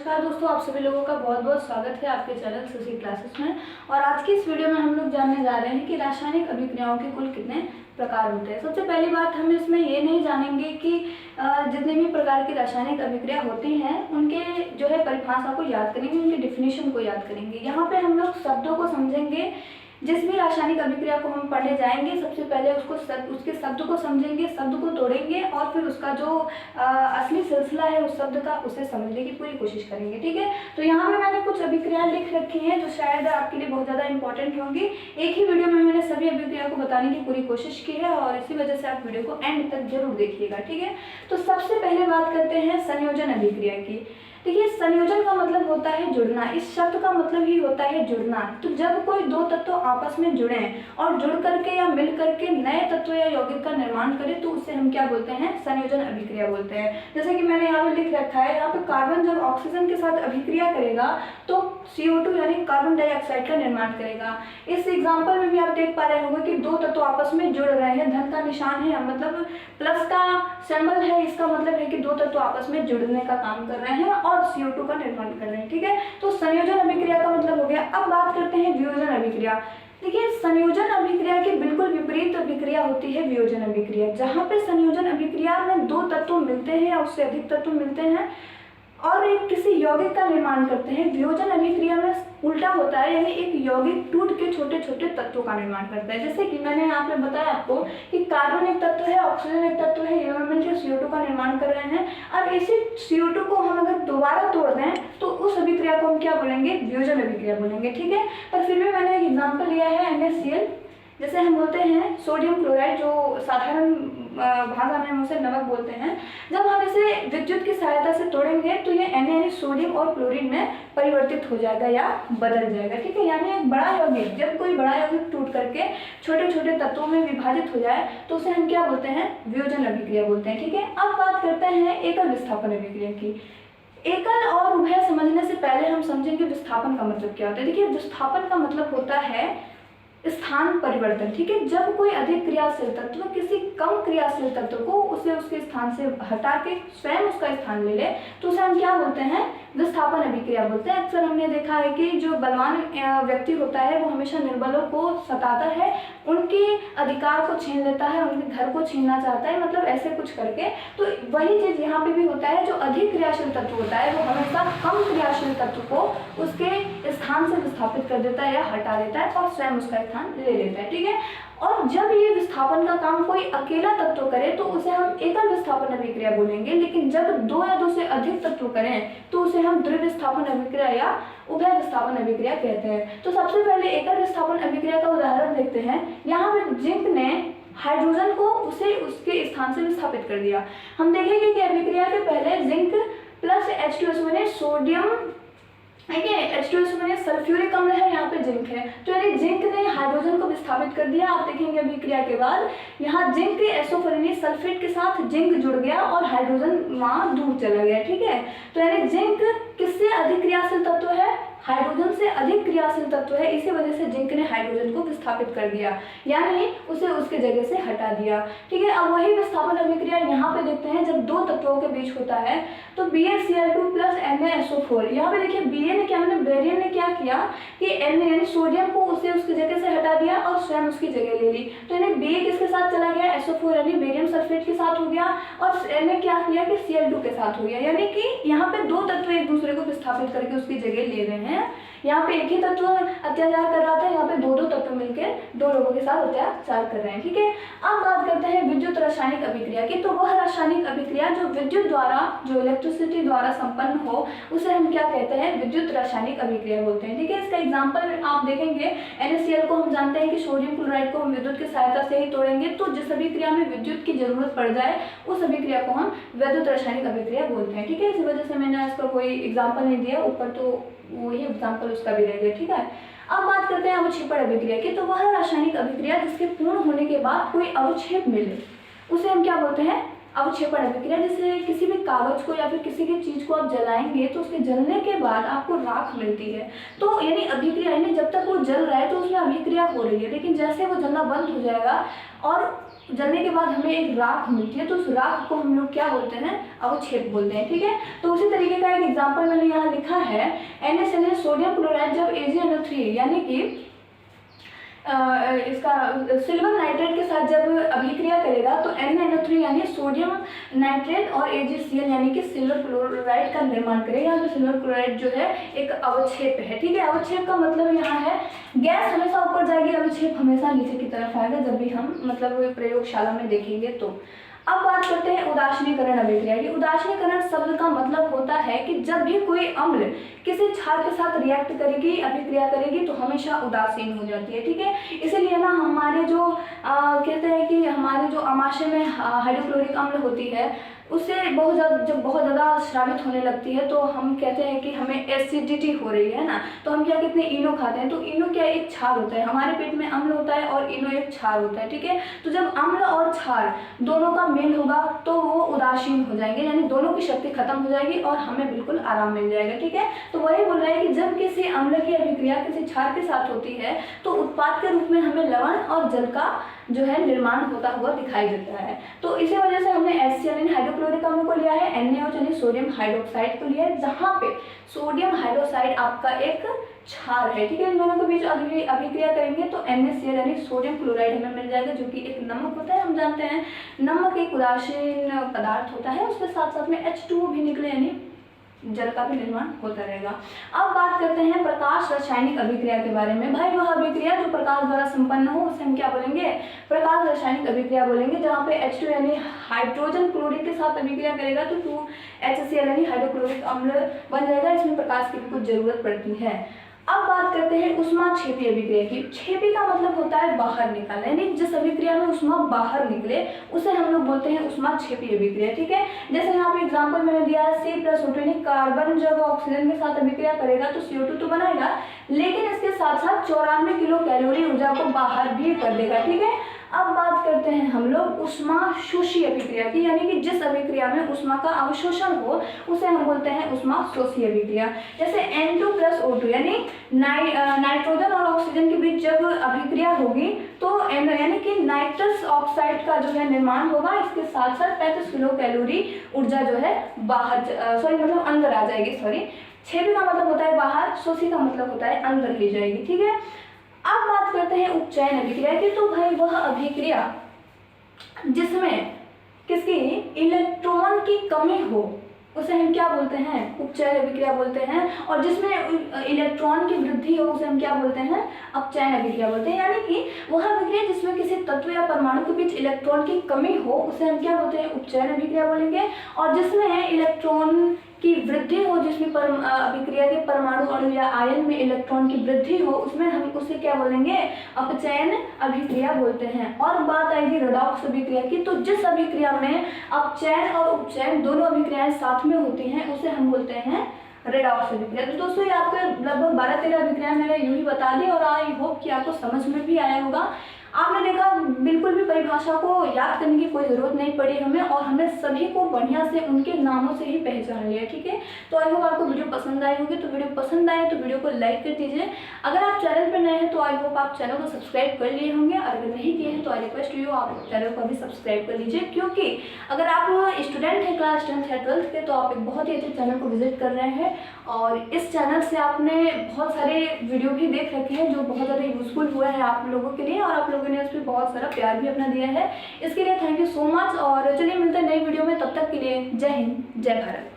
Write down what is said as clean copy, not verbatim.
नमस्कार दोस्तों, आप सभी लोगों का बहुत बहुत स्वागत है आपके चैनल सुशी क्लासेस में। और आज की इस वीडियो में हम लोग जानने जा रहे हैं कि रासायनिक अभिक्रियाओं के कुल कितने प्रकार होते हैं। सबसे पहली बात हम इसमें ये नहीं जानेंगे कि जितने भी प्रकार की रासायनिक अभिक्रिया होती हैं उनके जो है परिभाषा को याद करेंगे, उनके डिफिनेशन को याद करेंगे। यहाँ पे हम लोग शब्दों को समझेंगे। जिस भी रासायनिक अभिक्रिया को हम पढ़ने जाएंगे सबसे पहले उसके शब्द को समझेंगे, शब्द को तोड़ेंगे और फिर उसका जो असली सिलसिला है उस शब्द का उसे समझने की पूरी कोशिश करेंगे। ठीक है, तो यहाँ पे मैंने कुछ अभिक्रियाएं लिख रखी हैं जो शायद आपके लिए बहुत ज़्यादा इंपॉर्टेंट होंगी। एक ही वीडियो में मैंने सभी अभिक्रिया को बताने की पूरी कोशिश की है और इसी वजह से आप वीडियो को एंड तक जरूर देखिएगा। ठीक है, तो सबसे पहले बात करते हैं संयोजन अभिक्रिया की। देखिए, संयोजन का मतलब होता है जुड़ना। इस शब्द का मतलब ही होता है जुड़ना। तो जब कोई दो तत्व आपस में जुड़े और जुड़ करके या मिल करके नए तत्व या यौगिक का निर्माण करें तो उसे हम क्या बोलते हैं? संयोजन अभिक्रिया बोलते हैं। जैसे कि मैंने यहाँ पे लिख रखा है, यहाँ पे कार्बन जब ऑक्सीजन के साथ अभिक्रिया करेगा तो CO2 यानी कार्बन डाइऑक्साइड का निर्माण करेगा। इस एग्जाम्पल में भी आप देख पा रहे होंगे कि दो तत्व आपस में जुड़ रहे हैं। धन का निशान है, मतलब प्लस का सिंबल है, इसका मतलब है कि दो तत्व आपस में जुड़ने का काम कर रहे हैं और CO2 का निर्माण कर रहे हैं। ठीक है, तो संयोजन अभिक्रिया का मतलब हो गया। अब बात करते हैं वियोजन अभिक्रिया। देखिए, संयोजन अभिक्रिया के बिल्कुल विपरीत अभिक्रिया होती है वियोजन अभिक्रिया। जहाँ पे संयोजन अभिक्रिया में दो तत्व मिलते हैं या उससे अधिक तत्व मिलते हैं और एक किसी यौगिक का निर्माण करते हैं। वियोजन अभिक्रिया में उल्टा होता है, यानी एक यौगिक टूट के छोटे छोटे तत्वों का निर्माण करता है। जैसे कि मैंने यहाँ पे बताया आपको कि कार्बन एक तत्व है, ऑक्सीजन एक तत्व है, ये मिलकर CO2 का निर्माण कर रहे हैं। अब इसी CO2 को हम अगर दोबारा तोड़ दें तो उस अभिक्रिया को हम क्या बोलेंगे? वियोजन अभिक्रिया बोलेंगे। ठीक है, पर फिर भी मैंने एक एग्जाम्पल लिया है NaCl। जैसे हम बोलते हैं सोडियम क्लोराइड, जो साधारण भाषा में हम उसे नमक बोलते हैं। जब हम इसे विद्युत की सहायता से तोड़ेंगे तो ये Na यानी सोडियम और क्लोरीन में परिवर्तित हो जाएगा या बदल जाएगा। ठीक है, यानी एक बड़ा यौगिक, जब कोई बड़ा यौगिक टूट करके छोटे छोटे तत्वों में विभाजित हो जाए तो उसे हम क्या बोलते हैं? वियोजन अभिक्रिया बोलते हैं। ठीक है, अब बात करते हैं एकल विस्थापन अभिक्रिया की। एकल और उभय समझने से पहले हम समझेंगे विस्थापन का मतलब क्या होता है। देखिए, विस्थापन का मतलब होता है स्थान परिवर्तन। ठीक है, जब कोई अधिक क्रियाशील तत्व किसी कम क्रियाशील तत्व को उसे उसके स्थान से हटा के स्वयं उसका स्थान ले ले तो उसे हम क्या बोलते हैं? विस्थापन अभिक्रिया बोलते हैं। अक्सर हमने देखा है कि जो बलवान व्यक्ति होता है वो हमेशा निर्बलों को सताता है, उनके अधिकार को छीन लेता है, उनके घर को छीनना चाहता है, मतलब ऐसे कुछ करके। तो वही चीज यहाँ पे भी होता है, जो अधिक क्रियाशील तत्व होता है वो हमेशा कम क्रियाशील तत्व को उसके स्थान से विस्थापित कर देता है या हटा देता है और स्वयं उसका स्थान ले लेता है। ठीक है, और जब ये विस्थापन का काम कोई अकेला तत्व करे तो उसे हम एकल विस्थापन अभिक्रिया बोलेंगे। लेकिन जब दो या दो से अधिक तत्व करें तो उसे हम द्विविस्थापन अभिक्रिया या उभय विस्थापन अभिक्रिया कहते हैं। तो सबसे पहले एकल विस्थापन अभिक्रिया का उदाहरण देखते हैं। यहाँ पे जिंक ने हाइड्रोजन को उसे उसके स्थान से विस्थापित कर दिया। हम देखेंगे कि अभिक्रिया के पहले जिंक प्लस H2SO यानी सोडियम, ठीक है, H2SO यानी सल्फ्यूरिक अम्ल है, यहाँ पे जिंक है, तो यानी जिंक ने हाइड्रोजन को विस्थापित कर दिया। आप देखेंगे अभिक्रिया के बाद यहाँ जिंक के SO4 यानी सल्फेट के साथ जिंक जुड़ गया और हाइड्रोजन वहाँ दूर चला गया। ठीक है, तो यानी जिंक किससे अधिक क्रियाशील तत्व है? हाइड्रोजन से अधिक क्रियाशील तत्व है। इसी वजह से जिंक ने हाइड्रोजन को विस्थापित कर दिया, यानी उसे उसके जगह से हटा दिया। ठीक है, अब वही विस्थापन अभिक्रिया यहाँ पे देखते हैं जब दो तत्वों के बीच होता है तो BaCl2 प्लस NaSO4। यहाँ पे देखिए बेरियम ने क्या, मतलब बेरियम ने क्या किया कि Na यानी सोडियम को उसे उसकी जगह से हटा दिया और स्वयं उसकी जगह ले ली। तो यानी Ba किसके साथ चला गया? SO4 यानी बेरियम सल्फेट के साथ हो गया और Na क्या किया कि Cl2 के साथ हो गया। यानी कि यहाँ पे दो तत्व एक दूसरे को विस्थापित करके उसकी जगह ले रहे हैं। यहाँ पे एक ही तत्व अत्याचार कर रहा था, यहाँ पे दो दो तत्व मिलकर दो लोगों के साथ अत्याचार कर रहे हैं। ठीक है, अब बात करते हैं विद्युत रासायनिक अभिक्रिया की। तो वह रासायनिक अभिक्रिया जो विद्युत द्वारा, जो इलेक्ट्रिसिटी द्वारा संपन्न हो उसे हम क्या कहते हैं? विद्युत रासायनिक अभिक्रिया बोलते हैं। ठीक है, इसका एग्जाम्पल आप देखेंगे NaCl को हम जानते हैं कि सोडियम क्लोराइड को हम विद्युत की सहायता से ही तोड़ेंगे, तो जिस अभिक्रिया में विद्युत की जरूरत पड़ जाए उस अभिक्रिया को हम विद्युत रासायनिक अभिक्रिया बोलते हैं। ठीक है, इसी वजह से मैंने इसका कोई एग्जाम्पल नहीं दिया, ऊपर तो वही एग्जाम्पल उसका भी रहेगा। ठीक है, अब बात करते हैं अवक्षेपण अभिक्रिया की। तो वह रासायनिक अभिक्रिया जिसके पूर्ण होने के बाद कोई अवक्षेप मिले उसे हम क्या बोलते हैं? अवक्षेपण अभिक्रिया, जैसे किसी भी कागज को या फिर किसी भी चीज को आप जलाएंगे तो उसके जलने के बाद आपको राख मिलती है। तो यानी अभिक्रिया, यानी जब तक वो जल रहा है तो उसमें अभिक्रिया हो रही है, लेकिन जैसे वो जलना बंद हो जाएगा और जलने के बाद हमें एक राख मिलती है तो उस राख को हम लोग क्या बोलते हैं, अवक्षेप बोलते हैं। ठीक है, तो उसी तरीके का एक एग्जाम्पल मैंने यहाँ लिखा है, NaCl सोडियम क्लोराइड जब AgNO3 यानी कि इसका सिल्वर नाइट्रेट के साथ जब अभिक्रिया करेगा तो NaNO3 यानी सोडियम नाइट्रेट और AgCl यानी कि सिल्वर क्लोराइड का निर्माण करेगा। यहाँ पे सिल्वर क्लोराइड जो है एक अवक्षेप है। ठीक है, अवक्षेप का मतलब यहाँ है गैस हमेशा ऊपर जाएगी, अवक्षेप हमेशा नीचे की तरफ आएगा, जब भी हम मतलब प्रयोगशाला में देखेंगे तो। अब बात करते हैं उदासीनीकरण अभिक्रिया की। उदासीनीकरण शब्द का मतलब होता है कि जब भी कोई अम्ल किसी क्षार के साथ रिएक्ट करेगी, अभिक्रिया करेगी तो हमेशा उदासीन हो जाती है। ठीक है, इसीलिए ना हमारे जो कहते हैं कि हमारे जो आमाशय में हाइड्रोक्लोरिक अम्ल होती है उससे जब बहुत ज़्यादा स्रावित होने लगती है तो हम कहते हैं कि हमें एसिडिटी हो रही है ना, तो हम क्या कहते हैं, इनो खाते हैं। तो इनो क्या एक क्षार होता है, हमारे पेट में अम्ल होता है और इनो एक क्षार होता है। ठीक है, तो जब अम्ल और क्षार दोनों का मेल होगा तो वो उदासीन हो जाएंगे, यानी दोनों की शक्ति खत्म हो जाएगी और हमें बिल्कुल आराम मिल जाएगा। ठीक है, तो वही बोल रहा है कि जब किसी अम्ल की अभिक्रिया किसी क्षार के साथ होती है तो उत्पाद के रूप में हमें लवण और जल का जो है निर्माण होता हुआ दिखाई देता है। तो इसी वजह से हमने HCl हाइड्रोक्लोरिक अम्ल को लिया है, NaOH यानी सोडियम हाइड्रोक्साइड को लिया है, जहाँ पे सोडियम हाइड्रोक्साइड आपका एक क्षार है। ठीक है, इन दोनों के बीच अभिक्रिया करेंगे तो NaCl यानी सोडियम क्लोराइड हमें मिल जाएगा, जो कि एक नमक होता है। हम जानते हैं नमक एक उदासीन पदार्थ होता है, उसके साथ साथ में H2O भी निकले, यानी जल का भी निर्माण होता रहेगा। अब बात करते हैं प्रकाश रासायनिक अभिक्रिया के बारे में। भाई वह अभिक्रिया जो प्रकाश द्वारा संपन्न हो उसे हम क्या बोलेंगे, प्रकाश रासायनिक अभिक्रिया बोलेंगे, जहाँ पे H2 यानी हाइड्रोजन क्लोरीन के साथ अभिक्रिया करेगा तो 2HCl यानी हाइड्रोक्लोरिक अम्ल बन जाएगा। इसमें प्रकाश की भी कुछ जरूरत पड़ती है। अब बात करते हैं उष्माक्षेपी अभिक्रिया की। क्षेपी का मतलब होता है बाहर निकालना, यानी जिस अभिक्रिया में उष्मा बाहर निकले उसे हम लोग बोलते हैं उष्माक्षेपी अभिक्रिया। ठीक है, जैसे यहाँ पे एग्जांपल मैंने दिया है C+O2 यानी कार्बन जब ऑक्सीजन के साथ अभिक्रिया करेगा तो CO2 तो बनाएगा, लेकिन इसके साथ साथ 94 किलो कैलोरी ऊर्जा को बाहर भी कर देगा। ठीक है, अब बात करते हैं हम लोग उष्मा शोषी अभिक्रिया की, यानी कि जिस अभिक्रिया में उष्मा का अवशोषण हो उसे हम बोलते हैं उष्मा शोषी अभिक्रिया। जैसे N2+O2 यानी नाइट्रोजन और ऑक्सीजन के बीच जब अभिक्रिया होगी तो यानी कि नाइट्रस ऑक्साइड का जो है निर्माण होगा, इसके साथ साथ 35 किलो कैलोरी ऊर्जा जो है बाहर मतलब अंदर आ जाएगी। क्षेपी का मतलब होता है बाहर, शोषी का मतलब होता है अंदर ले जाएगी। ठीक है, अब बात करते हैं उपचयन अभिक्रिया की। तो भाई वह अभिक्रिया जिसमें किसकी इलेक्ट्रॉन की कमी हो उसे हम क्या बोलते हैं, उपचयन अभिक्रिया बोलते हैं, और जिसमें इलेक्ट्रॉन की वृद्धि हो उसे हम क्या बोलते हैं, अपचयन अभिक्रिया बोलते हैं। यानी कि वह अभिक्रिया जिसमें किसी तत्व या परमाणु के बीच इलेक्ट्रॉन की कमी हो उसे हम क्या बोलते हैं, उपचयन अभिक्रिया बोलेंगे, और जिसमें इलेक्ट्रॉन की वृद्धि हो, जिसमें अभिक्रिया के परमाणु अणु या आयन में इलेक्ट्रॉन की वृद्धि हो उसमें हम उसे क्या बोलेंगे, अपचयन अभिक्रिया बोलते हैं। और बात आएगी रेडॉक्स अभिक्रिया की। तो जिस अभिक्रिया में अपचयन और उपचयन दोनों अभिक्रियाएं साथ में होती हैं उसे हम बोलते हैं रेडॉक्स अभिक्रिया। तो दोस्तों ये आपको लगभग 12-13 अभिक्रियाएं मैंने यूं ही बता दी और आई होप कि आपको समझ में भी आया होगा। आपने देखा बिल्कुल भी परिभाषा को याद करने की कोई ज़रूरत नहीं पड़ी हमें, और हमने सभी को बढ़िया से उनके नामों से ही पहचान लिया। ठीक है, तो आई होप आपको वीडियो पसंद आई होगी। तो वीडियो पसंद आए तो वीडियो को लाइक कर दीजिए। अगर आप चैनल पर नए हैं तो आई होप आप चैनल को सब्सक्राइब कर लिए होंगे, और अगर नहीं किए हैं तो आई रिक्वेस्ट यू आप चैनल को भी सब्सक्राइब कर लीजिए, क्योंकि अगर आप स्टूडेंट हैं क्लास 10th या 12th के तो आप एक बहुत ही अच्छे चैनल को विजिट कर रहे हैं, और इस चैनल से आपने बहुत सारे वीडियो भी देख रखे हैं जो बहुत ज़्यादा यूजफुल हुआ है आप लोगों के लिए, और आप लोगों ने उस पर बहुत सारा प्यार भी अपना दिया है। इसके लिए थैंक यू सो मच, और चलिए मिलते हैं नई वीडियो में। तब तक के लिए जय हिंद, जय भारत।